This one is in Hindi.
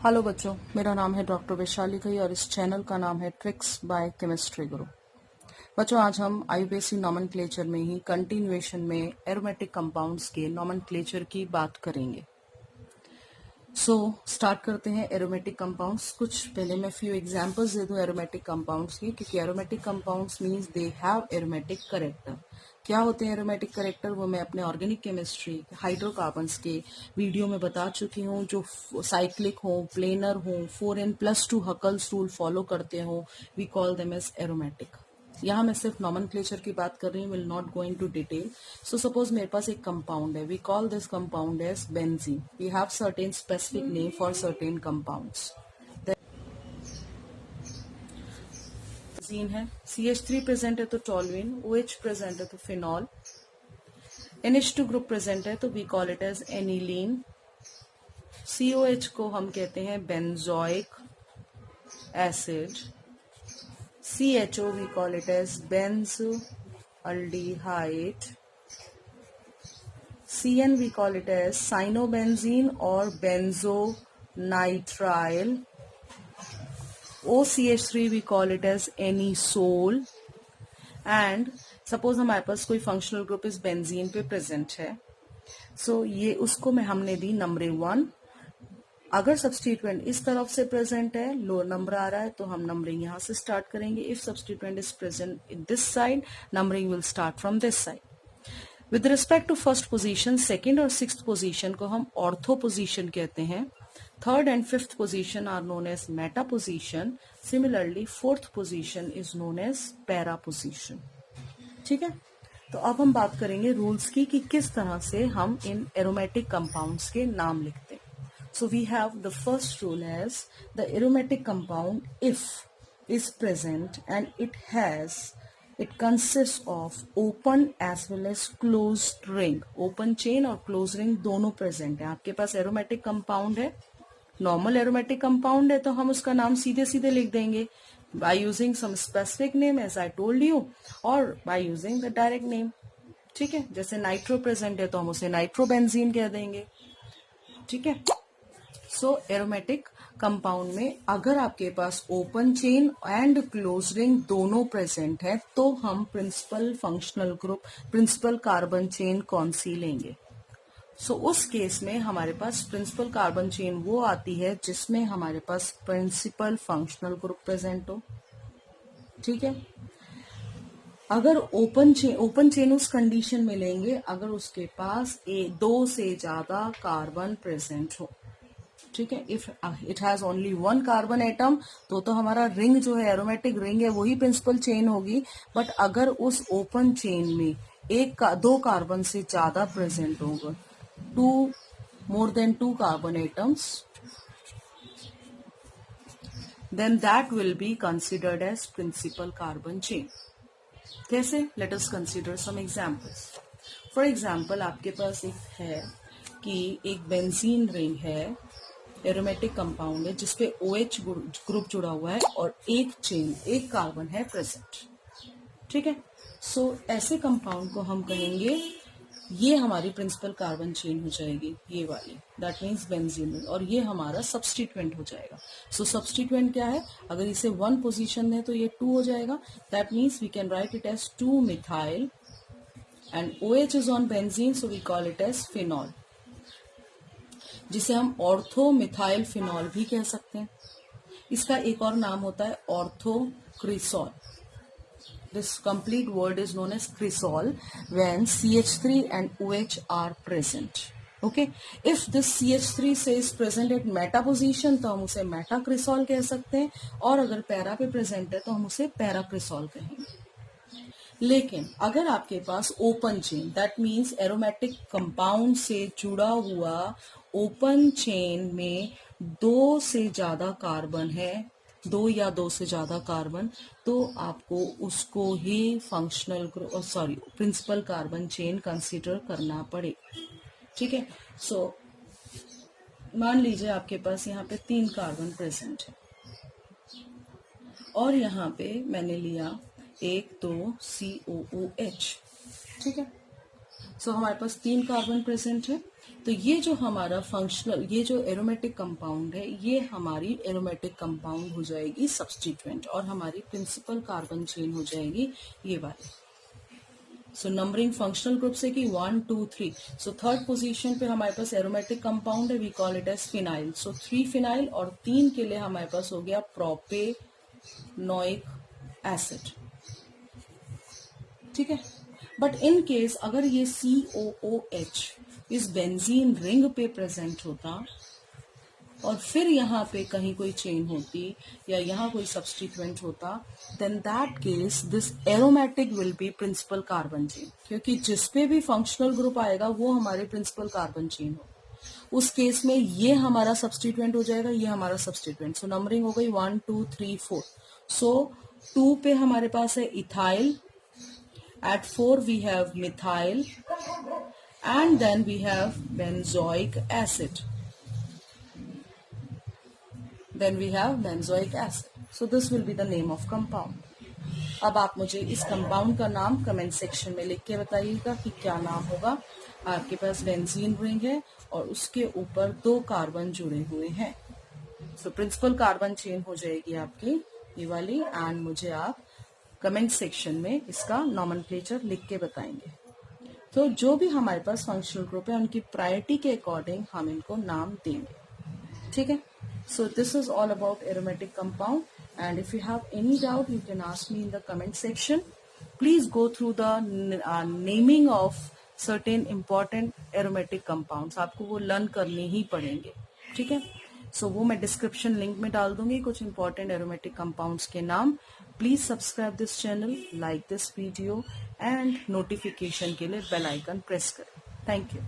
हेलो बच्चों, मेरा नाम है डॉक्टर वैशाली घई और इस चैनल का नाम है ट्रिक्स बाय केमिस्ट्री गुरु। बच्चों, आज हम आईयूपीएसी नॉमेनक्लेचर में ही कंटिन्यूएशन में एरोमेटिक कंपाउंड्स के नॉमेनक्लेचर की बात करेंगे। स्टार्ट करते हैं एरोमेटिक कंपाउंड्स। कुछ पहले मैं फ्यू एग्जांपल्स दे दूं एरोमेटिक कंपाउंड्स की, क्योंकि aromatic compounds means they have aromatic character. क्या होते हैं एरोमेटिक करेक्टर, वो मैं अपने ऑर्गेनिक केमिस्ट्री हाइड्रोकार्बन्स के वीडियो में बता चुकी हूँ। जो साइक्लिक हो, प्लेनर हो, 4n+2 हकल्स रूल फॉलो करते हो, we call them as aromatic. यहाँ मैं सिर्फ नॉमेनक्लेचर की बात कर रही हूँ, will not go into detail. So suppose मेरे पास एक कंपाउंड है, we call this compound as benzene. We have certain specific name for certain compounds. Benzene है, CH3 प्रेजेंट है तो टॉलुइन, OH प्रेजेंट है तो फिनॉल, NH2 ग्रुप प्रेजेंट है तो we call it as aniline. COH को हम कहते हैं benzoic acid. CHO we call it as benzoaldehyde. CN we call it as cyanobenzene or benzonitrile. OCH3 we call it as anisole. And suppose हमारे पास कोई फंक्शनल ग्रुप इस बेंजीन पे प्रेजेंट है, ये उसको में हमने दी नंबर 1। अगर सब्स्टिट्यूएंट इस तरफ से प्रेजेंट है, लो नंबर आ रहा है, तो हम नंबरिंग यहां से स्टार्ट करेंगे। If substituent is present in this side, numbering will start from this side. With respect to first position, second और सिक्स्थ पोजीशन को हम ऑर्थो पोजीशन कहते हैं। Third and fifth position are known as meta position. Similarly fourth position is known as para position. ठीक है, तो अब हम बात करेंगे रूल्स की कि किस तरह से हम इन एरोमेटिक कंपाउंड्स के नाम लिखते हैं। So we have the first rule as the aromatic compound, if is present and it consists of open as well as closed ring. Open chain और closed ring दोनों present है। आपके पास aromatic compound है, normal aromatic compound है, तो हम उसका नाम सीधे सीधे लिख देंगे by using some specific name as I told you or by using the direct name। ठीक है, जैसे नाइट्रो प्रेजेंट है तो हम उसे नाइट्रोबेंजीन कह देंगे। ठीक है, एरोमेटिक कंपाउंड में अगर आपके पास open chain and close ring दोनों प्रेजेंट है, तो हम principal functional group, principal carbon chain कौन सी लेंगे। उस केस में हमारे पास प्रिंसिपल कार्बन चेन वो आती है जिसमें हमारे पास प्रिंसिपल फंक्शनल ग्रुप प्रेजेंट हो। ठीक है, अगर ओपन चेन उस कंडीशन में लेंगे अगर उसके पास 2 से ज्यादा कार्बन प्रेजेंट हो। ठीक है, if it has only 1 carbon atom तो हमारा रिंग जो है, एरोमेटिक रिंग है, वही प्रिंसिपल चेन होगी। बट अगर उस ओपन चेन में 2 कार्बन से ज्यादा प्रेजेंट होगा, more than 2 carbon atoms, then that will be considered as principal carbon chain. कैसे? Let us consider some examples. For example, आपके पास एक है कि एक बेंजीन रिंग है, एरोमेटिक कंपाउंड है जिसपे OH ग्रुप जुड़ा हुआ है और एक कार्बन है प्रेजेंट। ठीक है, ऐसे कंपाउंड को हम कहेंगे, ये हमारी प्रिंसिपल कार्बन चेन हो जाएगी, ये वाली, दैट मीन्स बेंजीन, और ये हमारा सब्स्टिट्यूएंट हो जाएगा। सब्स्टिट्यूएंट क्या है? अगर इसे 1 पोजीशन है तो ये 2 हो जाएगा। That means we can write it as 2 methyl and OH is on benzene, so we call it as phenol, जिसे हम ऑर्थो मिथाइल फिनॉल भी कह सकते हैं। इसका एक और नाम होता है orthocresol. This complete word is known as cresol when CH3 and OH are present. Okay, if this CH3 से is present at meta position तो हम उसे मेटाक्रिसॉल कह सकते हैं, और अगर पैरा पे प्रेजेंट है तो हम उसे पैराक्रिसॉल कहेंगे। लेकिन अगर आपके पास open chain, that means aromatic compound से जुड़ा हुआ ओपन चेन में 2 से ज्यादा कार्बन है, 2 या 2 से ज्यादा कार्बन, तो आपको उसको ही functional principal carbon chain consider करना पड़ेगा। ठीक है, मान लीजिए आपके पास यहाँ पे 3 कार्बन प्रेजेंट है और यहाँ पे मैंने लिया 1 2 COOH। ठीक है, सो हमारे पास 3 कार्बन प्रेजेंट है। तो ये जो हमारा फंक्शनल, ये जो एरोमेटिक कंपाउंड है, ये हमारी एरोमेटिक कंपाउंड हो जाएगी सब्स्टिट्यूएंट, और हमारी प्रिंसिपल कार्बन चेन हो जाएगी ये वाली। सो नंबरिंग फंक्शनल ग्रुप से कि 1 2 3। सो थर्ड पोजीशन पे हमारे पास एरोमेटिक कंपाउंड है, we call it as phenyl. So 3 phenyl, और 3 के लिए हमारे पास हो गया प्रोपेनोइक एसिड। ठीक है। बट इन केस अगर ये COOH इस बेंजीन रिंग पे प्रेजेंट होता और फिर यहाँ पे कहीं कोई चेन होती या यहाँ कोई सब्स्टिट्यूएंट होता, then that case this aromatic will be principal carbon chain, क्योंकि जिस पे भी फंक्शनल ग्रुप आएगा वो हमारे प्रिंसिपल कार्बन चेन हो। उस केस में ये हमारा सब्स्टिट्यूएंट हो जाएगा, ये हमारा सब्स्टिट्यूएंट। सो नंबरिंग हो गई 1 2 3 4। सो 2 पे हमारे पास है ethyl, at 4 we have methyl, and then we have benzoic acid. Then we have benzoic acid. So this will be the name of compound. अब आप मुझे इस कंपाउंड का नाम कमेंट सेक्शन में लिख के बताइएगा कि क्या नाम होगा। आपके पास बेंजीन रिंग है और उसके ऊपर 2 कार्बन जुड़े हुए हैं। सो प्रिंसिपल कार्बन चेन हो जाएगी आपकी ये वाली, एंड मुझे आप कमेंट सेक्शन में इसका नॉमेनक्लेचर लिख के बताएंगे। तो जो भी हमारे पास फंक्शनल ग्रुप है उनकी प्रायोरिटी के अकॉर्डिंग हम इनको नाम देंगे। ठीक है। So this is all about aromatic compound, and if you have any doubt you can ask me in the comment section. Please go through the naming of certain important aromatic compounds, आपको वो लर्न करने ही पड़ेंगे। ठीक है। सो वो मैं डिस्क्रिप्शन लिंक में डाल दूंगी कुछ इंपॉर्टेंट एरोमेटिक कंपाउंड्स के नाम। Please subscribe this channel, like this video, and notification के लिए बेल आइकन प्रेस करें। Thank you.